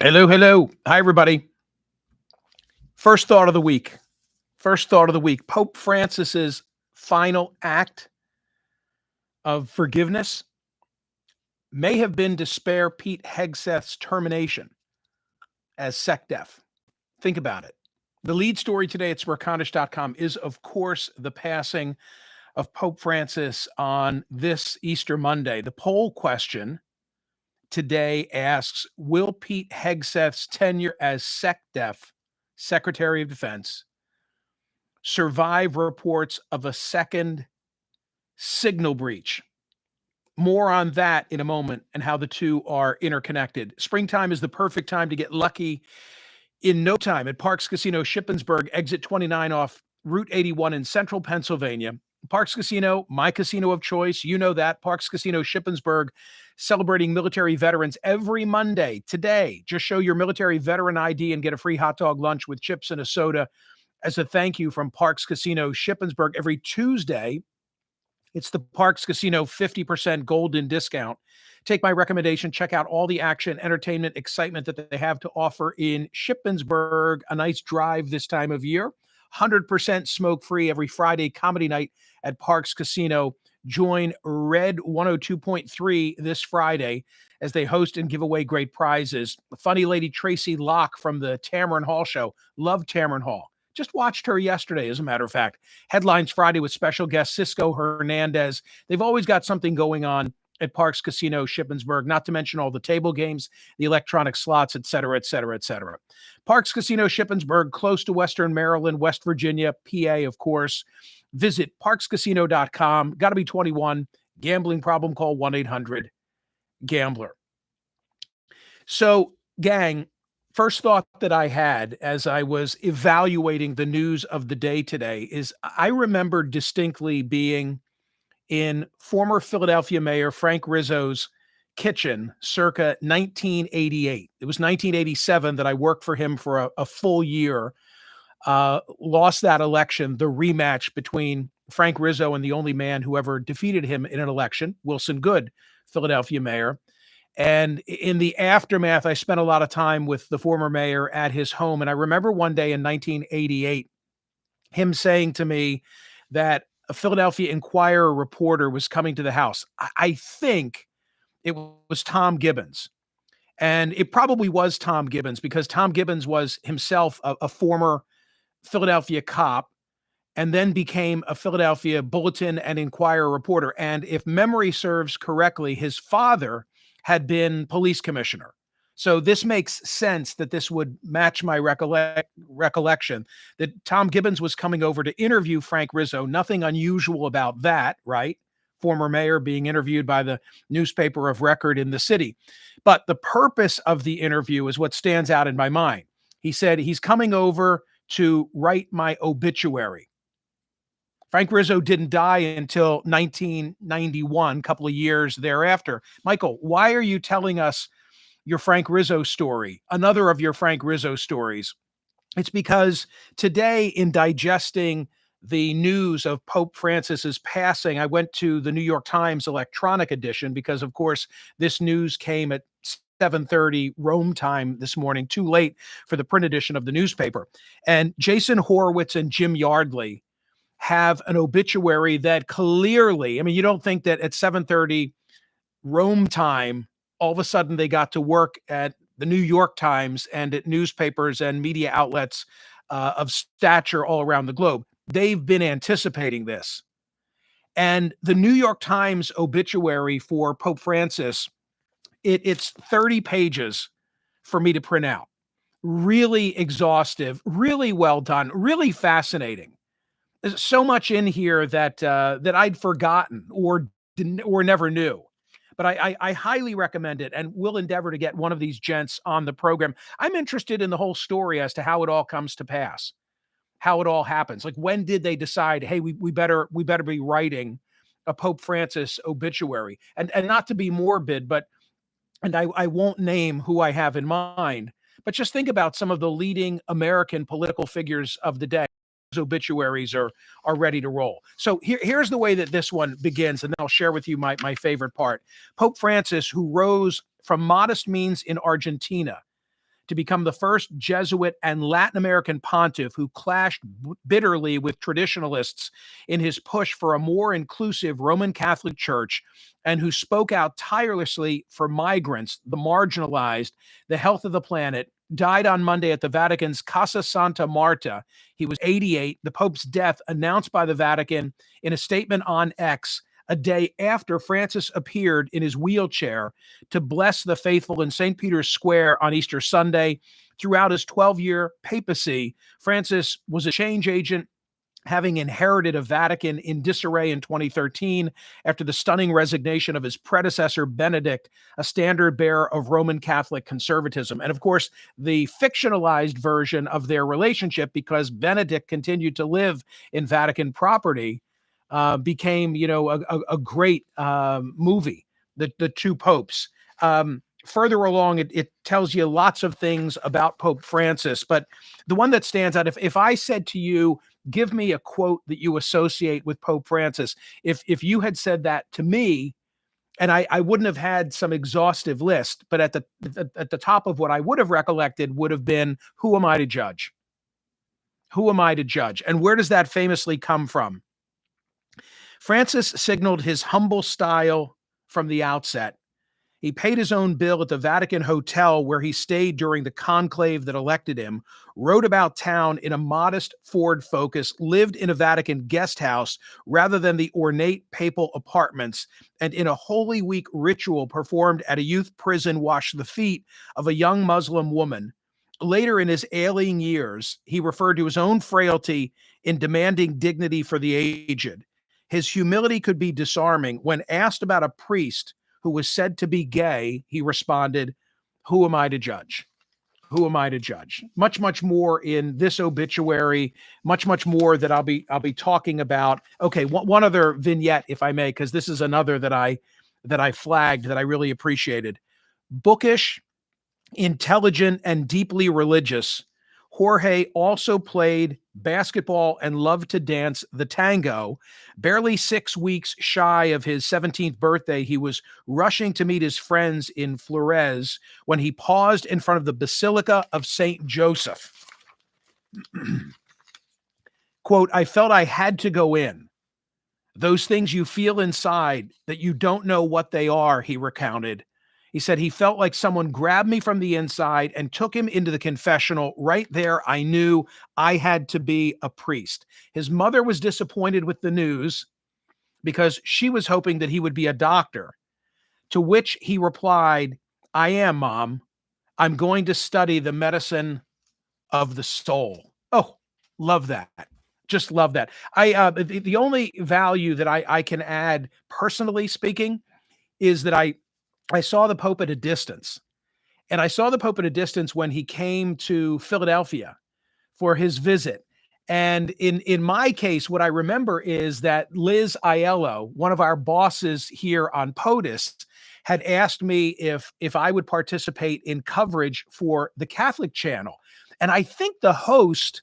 Hello, hello. Hi, everybody. First thought of the week. First thought of the week. Pope Francis's final act of forgiveness may have been to spare Pete Hegseth's termination as SecDef. Think about it. The lead story today at Smerconish.com is, of course, the passing of Pope Francis on this Easter Monday. The poll question today asks, will Pete Hegseth's tenure as SecDef, Secretary of Defense, survive reports of a second signal breach? More on that in a moment and how the two are interconnected. Springtime is the perfect time to get lucky in no time at Parks Casino Shippensburg, exit 29 off Route 81 in central Pennsylvania. Parks Casino, my casino of choice. You know that. Parks Casino Shippensburg, celebrating military veterans every Monday. Today, just show your military veteran ID and get a free hot dog lunch with chips and a soda as a thank you from Parks Casino Shippensburg. Every Tuesday, it's the Parks Casino 50% golden discount. Take my recommendation. Check out all the action, entertainment, excitement that they have to offer in Shippensburg. A nice drive this time of year. 100% smoke-free every Friday comedy night at Parks Casino. Join Red 102.3 this Friday as they host and give away great prizes. Funny lady Tracy Locke from the Tamron Hall show. Love Tamron Hall. Just watched her yesterday, as a matter of fact. Headlines Friday with special guest Cisco Hernandez. They've always got something going on at Parks Casino Shippensburg, not to mention all the table games, the electronic slots, et cetera, et cetera, et cetera. Parks Casino Shippensburg, close to Western Maryland, West Virginia, PA, of course. Visit parkscasino.com. Got to be 21. Gambling problem, call 1-800-GAMBLER. So, gang, first thought that I had as I was evaluating the news of the day today is I remember distinctly being in former Philadelphia Mayor Frank Rizzo's kitchen circa 1988. It was 1987 that I worked for him for a full year, lost that election, the rematch between Frank Rizzo and the only man who ever defeated him in an election, Wilson Goode, Philadelphia mayor. And in the aftermath, I spent a lot of time with the former mayor at his home. And I remember one day in 1988, him saying to me that a Philadelphia Inquirer reporter was coming to the house. I think it was Tom Gibbons. And it probably was Tom Gibbons because Tom Gibbons was himself a former Philadelphia cop and then became a Philadelphia Bulletin and Inquirer reporter. And if memory serves correctly, his father had been police commissioner. So this makes sense that this would match my recollection that Tom Gibbons was coming over to interview Frank Rizzo. Nothing unusual about that, right? Former mayor being interviewed by the newspaper of record in the city. But the purpose of the interview is what stands out in my mind. He said he's coming over to write my obituary. Frank Rizzo didn't die until 1991, a couple of years thereafter. Michael, why are you telling us your Frank Rizzo story, another of your Frank Rizzo stories? It's because today, in digesting the news of Pope Francis's passing, I went to the New York Times electronic edition because, of course, this news came at 7:30 Rome time this morning, too late for the print edition of the newspaper. And Jason Horowitz and Jim Yardley have an obituary that clearly, I mean, you don't think that at 7:30 Rome time, all of a sudden they got to work at the New York Times and at newspapers and media outlets of stature all around the globe. They've been anticipating this. And the New York Times obituary for Pope Francis, it's 30 pages for me to print out. Really exhaustive, really well done, really fascinating. There's so much in here that I'd forgotten or didn't or never knew. But I highly recommend it and will endeavor to get one of these gents on the program. I'm interested in the whole story as to how it all comes to pass, how it all happens. Like, when did they decide, hey, we better be writing a Pope Francis obituary? And not to be morbid, but and I won't name who I have in mind, but just think about some of the leading American political figures of the day. Obituaries are ready to roll. So here's the way that this one begins, and then I'll share with you my favorite part. Pope Francis, who rose from modest means in Argentina, to become the first Jesuit and Latin American pontiff who clashed bitterly with traditionalists in his push for a more inclusive Roman Catholic Church, and who spoke out tirelessly for migrants, the marginalized, the health of the planet, died on Monday at the Vatican's Casa Santa Marta. He was 88. The Pope's death announced by the Vatican in a statement on X a day after Francis appeared in his wheelchair to bless the faithful in St. Peter's Square on Easter Sunday. Throughout his 12-year papacy, Francis was a change agent, having inherited a Vatican in disarray in 2013 after the stunning resignation of his predecessor, Benedict, a standard bearer of Roman Catholic conservatism. And of course, the fictionalized version of their relationship, because Benedict continued to live in Vatican property, became, a great movie, the Two Popes. Further along, it tells you lots of things about Pope Francis, but the one that stands out, if I said to you, give me a quote that you associate with Pope Francis, if you had said that to me, and I wouldn't have had some exhaustive list, but at the top of what I would have recollected would have been, who am I to judge? Who am I to judge? And where does that famously come from? Francis signaled his humble style from the outset. He paid his own bill at the Vatican Hotel where he stayed during the conclave that elected him, rode about town in a modest Ford Focus, lived in a Vatican guest house rather than the ornate papal apartments, and in a Holy Week ritual performed at a youth prison washed the feet of a young Muslim woman. Later in his ailing years, he referred to his own frailty in demanding dignity for the aged. His humility could be disarming. When asked about a priest who was said to be gay, he responded, who am I to judge? Who am I to judge? Much, much more in this obituary, much, much more that I'll be talking about. Okay, one other vignette, if I may, because this is another that I flagged that I really appreciated. Bookish, intelligent, and deeply religious, Jorge also played basketball and loved to dance the tango. Barely 6 weeks shy of his 17th birthday, he was rushing to meet his friends in Flores when he paused in front of the Basilica of St. Joseph. Quote, I felt I had to go in. Those things you feel inside that you don't know what they are, he recounted. He said he felt like someone grabbed me from the inside and took him into the confessional. Right there, I knew I had to be a priest. His mother was disappointed with the news because she was hoping that he would be a doctor, to which he replied, I am, Mom. I'm going to study the medicine of the soul. Oh, love that. Just love that. The only value that I can add, personally speaking, is that I saw the Pope at a distance. And I saw the Pope at a distance when he came to Philadelphia for his visit. And in my case, what I remember is that Liz Aiello, one of our bosses here on POTUS, had asked me if I would participate in coverage for the Catholic channel. And I think the host,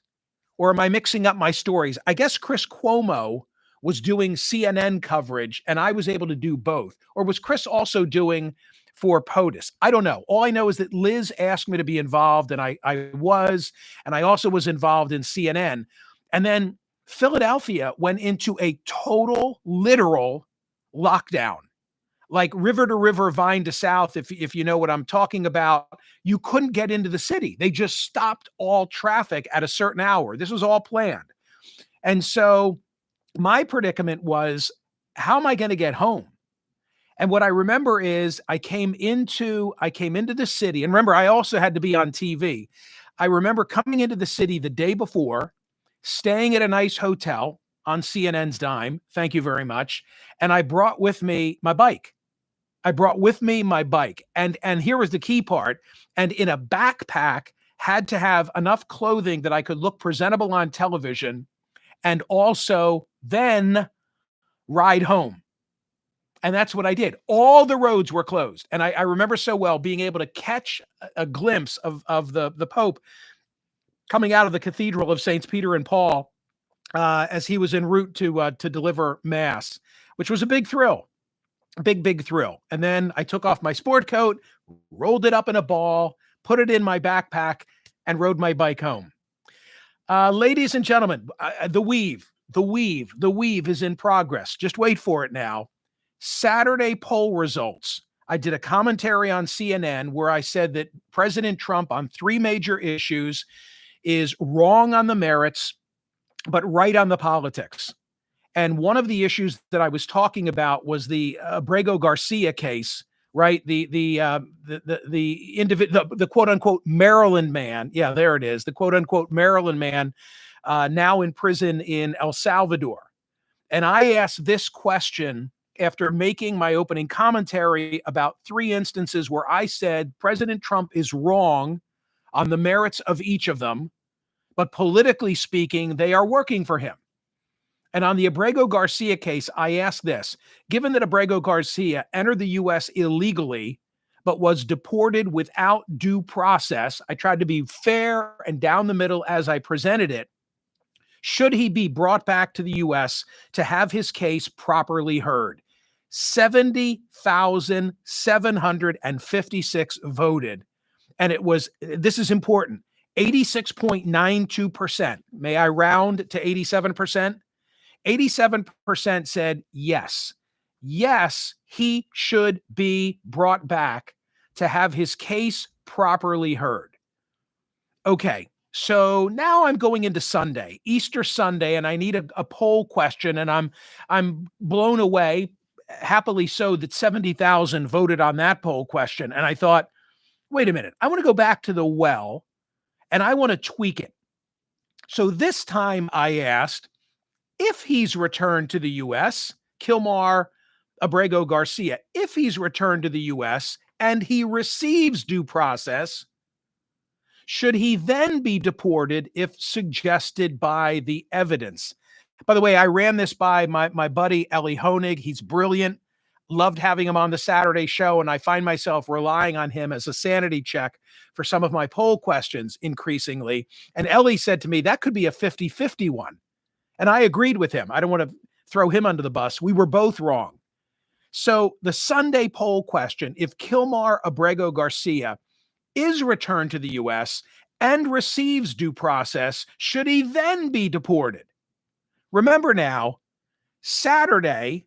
or am I mixing up my stories? I guess Chris Cuomo was doing CNN coverage and I was able to do both. Or was Chris also doing for POTUS? I don't know. All I know is that Liz asked me to be involved, and I was, and I also was involved in CNN. And then Philadelphia went into a total, literal lockdown. Like river to river, vine to south, if you know what I'm talking about. You couldn't get into the city. They just stopped all traffic at a certain hour. This was all planned. And so my predicament was, how am I going to get home? And what I remember is I came into the city, and remember, I also had to be on TV. I remember coming into the city the day before, staying at a nice hotel on CNN's dime. Thank you very much. And I brought with me my bike. And here was the key part. And in a backpack, had to have enough clothing that I could look presentable on television and also then ride home. And that's what I did. All the roads were closed. And I remember so well being able to catch a glimpse of the Pope coming out of the Cathedral of Saints Peter and Paul as he was en route to deliver Mass, which was a big thrill. Big thrill. And then I took off my sport coat, rolled it up in a ball, put it in my backpack, and rode my bike home. Ladies and gentlemen, the weave is in progress. Just wait for it now. Saturday poll results. I did a commentary on CNN where I said that President Trump on 3 major issues is wrong on the merits, but right on the politics. And one of the issues that I was talking about was the Abrego Garcia case, right? The quote unquote Maryland man. Yeah, there it is. The quote unquote Maryland man now in prison in El Salvador. And I asked this question after making my opening commentary about 3 instances where I said President Trump is wrong on the merits of each of them, but politically speaking, they are working for him. And on the Abrego Garcia case, I asked this: given that Abrego Garcia entered the U.S. illegally, but was deported without due process, I tried to be fair and down the middle as I presented it. Should he be brought back to the U.S. to have his case properly heard? 70,756 voted. And it was, this is important, 86.92%. May I round to 87%? 87% said yes. Yes, he should be brought back to have his case properly heard. Okay, so now I'm going into Sunday, Easter Sunday, and I need a poll question, and I'm blown away, happily so, that 70,000 voted on that poll question. And I thought, wait a minute, I want to go back to the well, and I want to tweak it. So this time I asked, if he's returned to the U.S., Kilmar Abrego Garcia, if he's returned to the U.S. and he receives due process, should he then be deported if suggested by the evidence? By the way, I ran this by my buddy, Ellie Honig. He's brilliant. Loved having him on the Saturday show, and I find myself relying on him as a sanity check for some of my poll questions increasingly. And Ellie said to me, that could be a 50-50 one. And I agreed with him. I don't want to throw him under the bus. We were both wrong. So the Sunday poll question, if Kilmar Abrego Garcia is returned to the U.S. and receives due process, should he then be deported? Remember now, Saturday,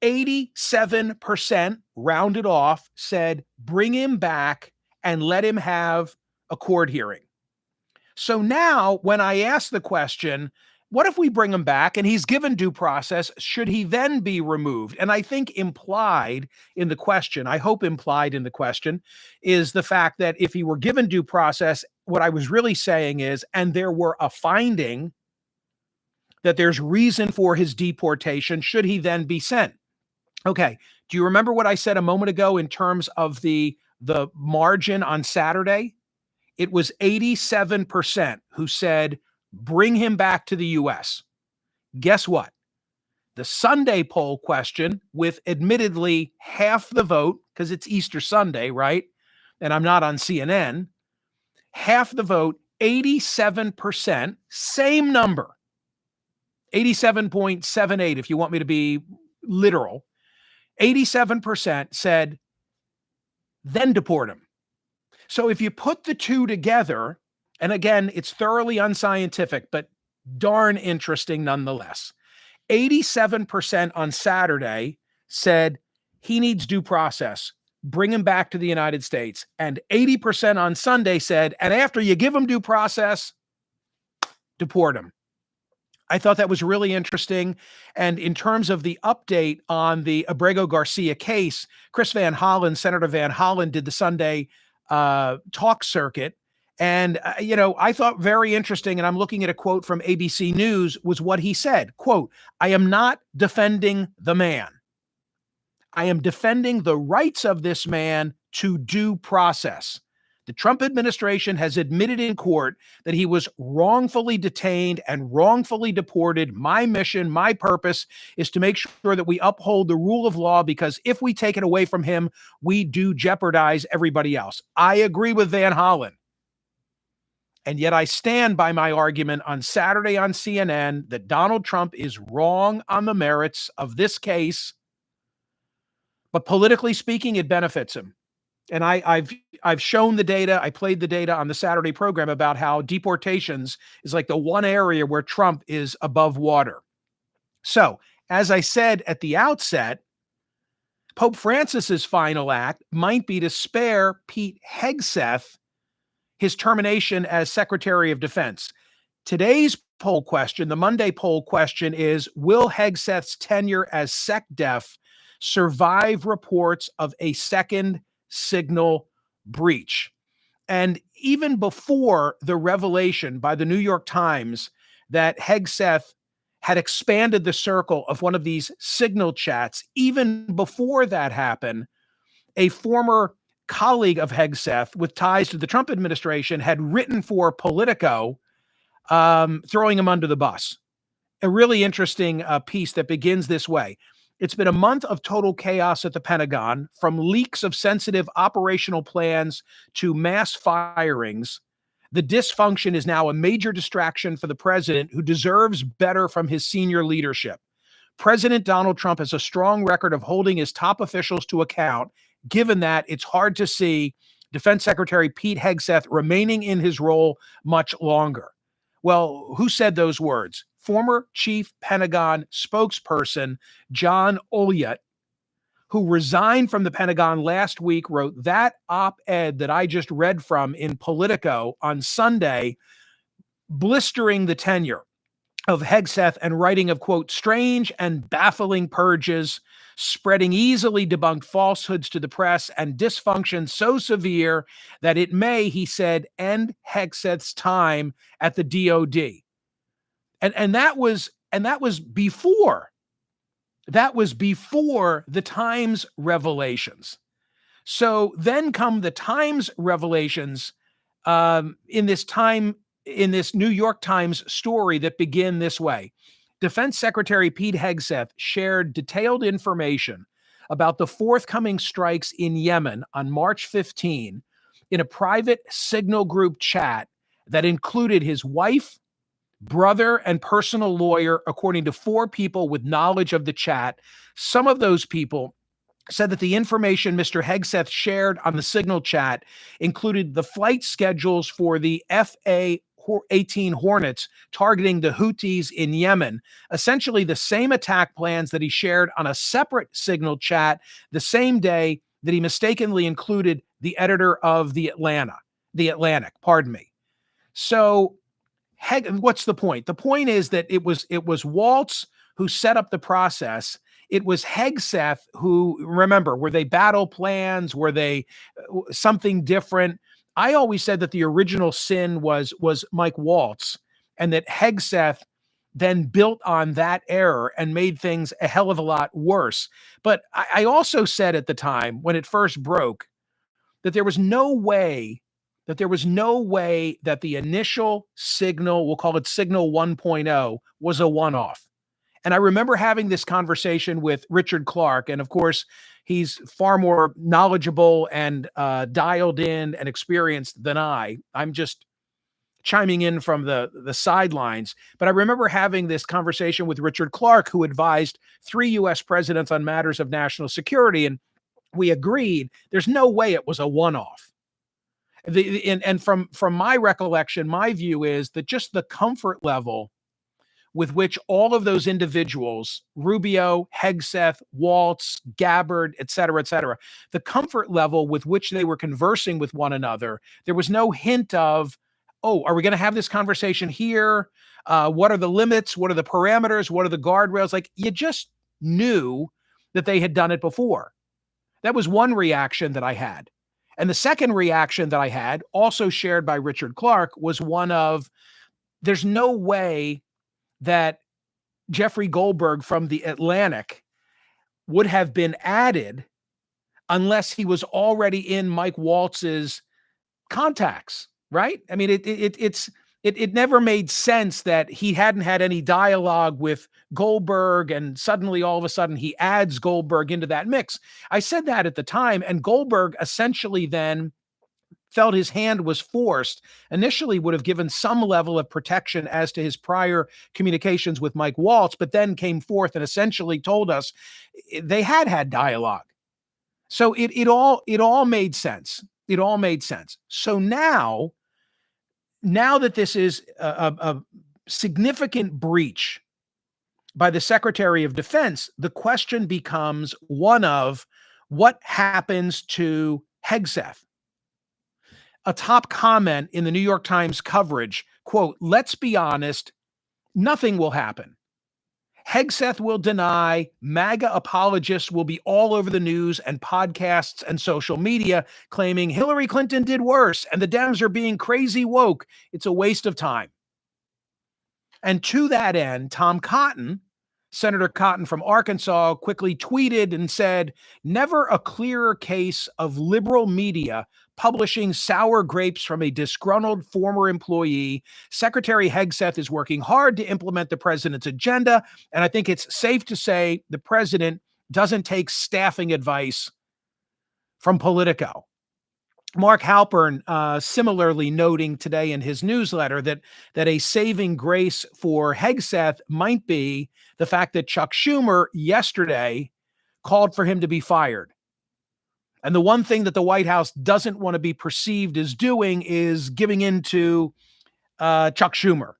87% rounded off said, bring him back and let him have a court hearing. So now when I ask the question, what if we bring him back and he's given due process? Should he then be removed? And I think implied in the question, I hope implied in the question, is the fact that if he were given due process, what I was really saying is, and there were a finding that there's reason for his deportation, should he then be sent? Okay. Do you remember what I said a moment ago in terms of the margin on Saturday? It was 87% who said, bring him back to the U.S. Guess what? The Sunday poll question, with admittedly half the vote, because it's Easter Sunday, right? And I'm not on CNN, half the vote, 87%, same number, 87.78 if you want me to be literal, 87% said, then deport him. So if you put the two together, and again, it's thoroughly unscientific, but darn interesting nonetheless. 87% on Saturday said he needs due process, bring him back to the United States. And 80% on Sunday said, and after you give him due process, deport him. I thought that was really interesting. And in terms of the update on the Abrego Garcia case, Chris Van Hollen, Senator Van Hollen, did the Sunday talk circuit. And, I thought very interesting, and I'm looking at a quote from ABC News, was what he said, quote, I am not defending the man. I am defending the rights of this man to due process. The Trump administration has admitted in court that he was wrongfully detained and wrongfully deported. My mission, my purpose is to make sure that we uphold the rule of law, because if we take it away from him, we do jeopardize everybody else. I agree with Van Hollen. And yet I stand by my argument on Saturday on CNN that Donald Trump is wrong on the merits of this case, but politically speaking, it benefits him. And I've shown the data. I played the data on the Saturday program about how deportations is like the one area where Trump is above water. So, as I said at the outset, Pope Francis's final act might be to spare Pete Hegseth his termination as Secretary of Defense. Today's poll question, the Monday poll question is, will Hegseth's tenure as SecDef survive reports of a second signal breach? And even before the revelation by the New York Times that Hegseth had expanded the circle of one of these signal chats, even before that happened, a former colleague of Hegseth with ties to the Trump administration had written for Politico, throwing him under the bus. A really interesting piece that begins this way. It's been a month of total chaos at the Pentagon, from leaks of sensitive operational plans to mass firings. The dysfunction is now a major distraction for the president, who deserves better from his senior leadership. President Donald Trump has a strong record of holding his top officials to account. Given that, it's hard to see Defense Secretary Pete Hegseth remaining in his role much longer. Well, who said those words? Former Chief Pentagon spokesperson John Oliot, who resigned from the Pentagon last week, wrote that op-ed that I just read from in Politico on Sunday, blistering the tenure of Hegseth and writing of, quote, strange and baffling purges, spreading easily debunked falsehoods to the press, and dysfunction so severe that it may, he said, end Hegseth's time at the DOD. And that was before the Times revelations. So then come the Times revelations in this New York Times story that begin this way. Defense Secretary Pete Hegseth shared detailed information about the forthcoming strikes in Yemen on March 15 in a private Signal group chat that included his wife, brother, and personal lawyer, according to 4 people with knowledge of the chat. Some of those people said that the information Mr. Hegseth shared on the Signal chat included the flight schedules for the FA-18 Hornets targeting the Houthis in Yemen, essentially the same attack plans that he shared on a separate Signal chat the same day that he mistakenly included the editor of the Atlantic. So what's the point? The point is that it was Waltz who set up the process. It was Hegseth who, remember, were they battle plans? Were they something different? I always said that the original sin was Mike Waltz, and that Hegseth then built on that error and made things a hell of a lot worse. But I also said at the time when it first broke that there was no way that the initial signal, we'll call it Signal 1.0, was a one-off. And I remember having this conversation with Richard Clark, and of course, he's far more knowledgeable and dialed in and experienced than I. I'm just chiming in from the sidelines. But I remember having this conversation with Richard Clark, who advised 3 U.S. presidents on matters of national security, and we agreed there's no way it was a one-off. And from my recollection, my view is that just the comfort level with which all of those individuals, Rubio, Hegseth, Waltz, Gabbard, et cetera, the comfort level with which they were conversing with one another, there was no hint of, oh, are we going to have this conversation here? What are the limits? What are the parameters? What are the guardrails? Like, you just knew that they had done it before. That was one reaction that I had. And the second reaction that I had, also shared by Richard Clark, was one of, there's no way that Jeffrey Goldberg from the Atlantic would have been added unless he was already in Mike Waltz's contacts, right? I mean, it never made sense that he hadn't had any dialogue with Goldberg, and suddenly all of a sudden he adds Goldberg into that mix. I said that at the time, and Goldberg essentially then felt his hand was forced. Initially would have given some level of protection as to his prior communications with Mike Waltz, but then came forth and essentially told us they had dialogue. So it all made sense. It all made sense. So now that this is a significant breach by the Secretary of Defense, the question becomes one of what happens to Hegseth. A top comment in the New York Times coverage, quote, "Let's be honest, nothing will happen. Hegseth will deny, MAGA apologists will be all over the news and podcasts and social media claiming Hillary Clinton did worse and the Dems are being crazy woke. It's a waste of time." And to that end, Tom Cotton, Senator Cotton from Arkansas, quickly tweeted and said, "Never a clearer case of liberal media publishing sour grapes from a disgruntled former employee. Secretary Hegseth is working hard to implement the president's agenda, and I think it's safe to say the president doesn't take staffing advice from Politico." Mark Halpern similarly noting today in his newsletter that a saving grace for Hegseth might be the fact that Chuck Schumer yesterday called for him to be fired. And the one thing that the White House doesn't want to be perceived as doing is giving in to Chuck Schumer,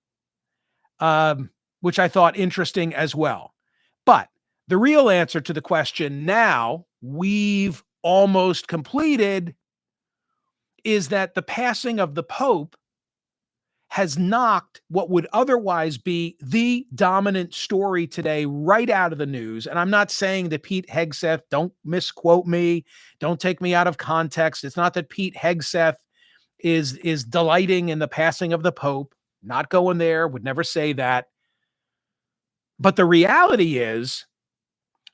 which I thought interesting as well. But the real answer to the question now we've almost completed is that the passing of the Pope has knocked what would otherwise be the dominant story today right out of the news. And I'm not saying that Pete Hegseth, don't misquote me, don't take me out of context. It's not that Pete Hegseth is delighting in the passing of the Pope. Not going there, would never say that. But the reality is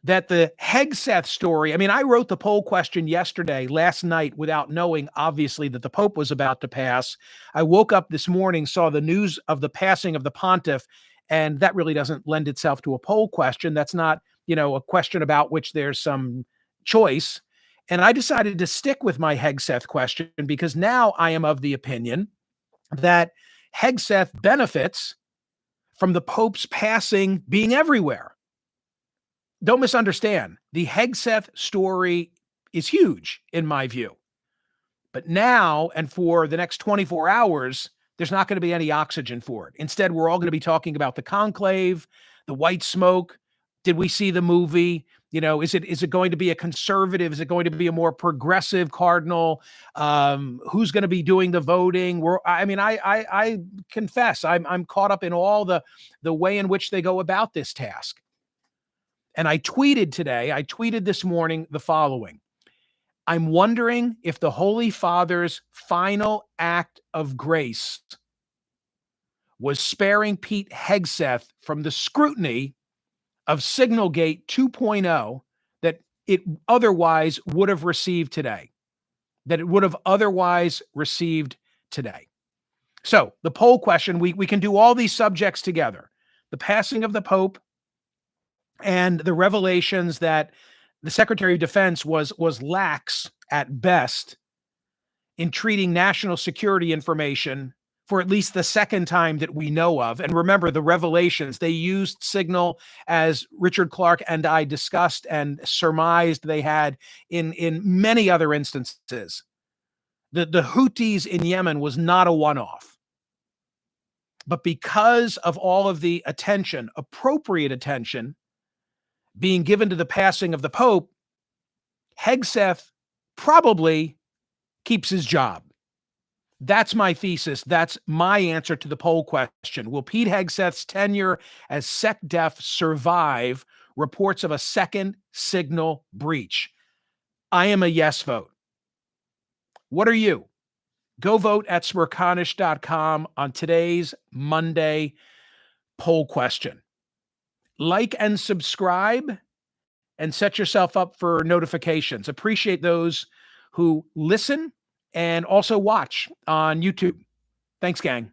that the Hegseth story, I mean, I wrote the poll question last night, without knowing, obviously, that the Pope was about to pass. I woke up this morning, saw the news of the passing of the pontiff, and that really doesn't lend itself to a poll question. That's not, a question about which there's some choice. And I decided to stick with my Hegseth question because now I am of the opinion that Hegseth benefits from the Pope's passing being everywhere. Don't misunderstand. The Hegseth story is huge in my view. But now and for the next 24 hours, there's not going to be any oxygen for it. Instead, we're all going to be talking about the conclave, the white smoke. Did we see the movie? Is it going to be a conservative? Is it going to be a more progressive cardinal? Who's going to be doing the voting? I confess I'm caught up in all the way in which they go about this task. And I tweeted this morning the following: I'm wondering if the Holy Father's final act of grace was sparing Pete Hegseth from the scrutiny of Signalgate 2.0 that it otherwise would have received today. So the poll question, we can do all these subjects together. The passing of the Pope, and the revelations that the Secretary of Defense was lax at best in treating national security information for at least the second time that we know of. And remember, the revelations, they used Signal, as Richard Clark and I discussed and surmised they had in many other instances. The Houthis in Yemen was not a one-off. But because of all of the attention, appropriate attention, being given to the passing of the Pope, Hegseth probably keeps his job. That's my thesis. That's my answer to the poll question. Will Pete Hegseth's tenure as SecDef survive reports of a second Signal breach? I am a yes vote. What are you? Go vote at Smerconish.com on today's Monday poll question. Like and subscribe and set yourself up for notifications. Appreciate those who listen and also watch on YouTube. Thanks, gang.